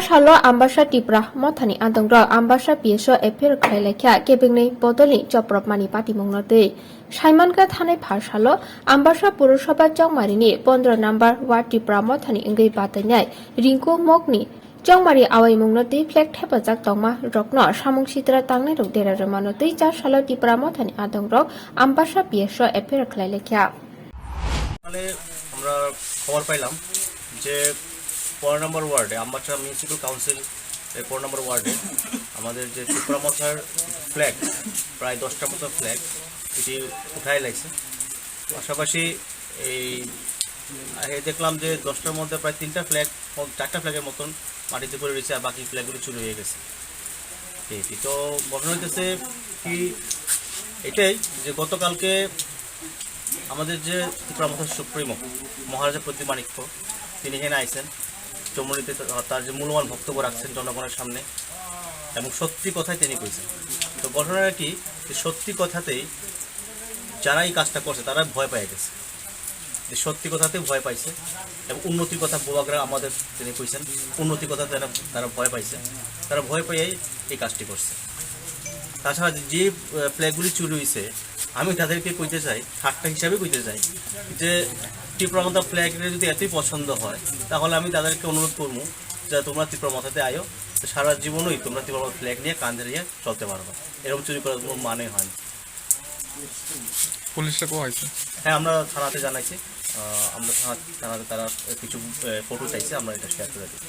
Salo Ambassa Tipra Mothani Andongra Ambassa Piso Epir Khailekha Kebengnai Bodoli Choprob Mani Patimwng Nate Saimanka Thane Phasalo Ambassa Purosabha Jakmani 15 number Ward Tipra Mothani Engai Patimwng Rinku Mokni Jakmani Awaimung Nate Flag Thepajak Tongma Rokno Samung Sitra Tangnai Rok Dera Ramanote Salo Tipra Mothani Andongra Ambassa Piso Epir Khailekha আমরা খবর পাইলাম যে 4 নম্বর ওয়ার্ডে Ambassa municipal council এর 4 নম্বর ওয়ার্ডে আমাদের যে Tipra মথার flag প্রায় 10টার মতো ফ্ল্যাগ এটি উঠাই লাগছে। পাশাপাশি এই দেখলাম যে 10টার মধ্যে প্রায় 3টা ফ্ল্যাগ 4টা ফ্ল্যাগের মতন মাটিতে পড়ে রয়েছে আর বাকি ফ্ল্যাগগুলো চুরি হয়ে গেছে। এই তো মনে হইতেছে কি এটাই যে গতকালকে আমাদের যে ত্রিপুরা মথার সুপ্রিমো মহারাজা প্রতিমানিক্য তিনি এখানে আইছেন চমড়িতে তার যে মূল্যবান বক্তব্য রাখছেন জনগণের সামনে এবং সত্যি কথাই তিনি কইছেন। তো ঘটনাটা কি যে সত্যি কথাতেই যারা এই কাজটা করছে তারা ভয় পেয়ে গেছে, যে সত্যি কথাতেই ভয় পাইছে এবং উন্নতির কথা বোয়াগরা আমাদের তিনি কইছেন উন্নতির কথা তারা ভয় পাইছে, তারা ভয় পেয়েই এই কাজটি করছে। তাছাড়া যে ফ্ল্যাগগুলি চুরি হয়েছে আমি তাদেরকে কইতে চাই, ঠাট্টা হিসাবে কইতে চাই যে ত্রিপুরা মথা ফ্ল্যাগের যদি এতই পছন্দ হয় তাহলে আমি তাদেরকে অনুরোধ করবো যে তোমরা ত্রিপুরা মথাতে আয়ো, সারা জীবনই তোমরা ত্রিপুরা মথা ফ্ল্যাগ নিয়ে কাঁধে নিয়ে চলতে পারবে। এরকম চুরি করার কোনো মানে হয় না। পুলিশটা কোয়া হয়েছে? হ্যাঁ, আমরা থানাতে জানাইছি, আমরা থানাতে তারা কিছু ফটো চাইছে, আমরা এটা শেয়ার করে দিই।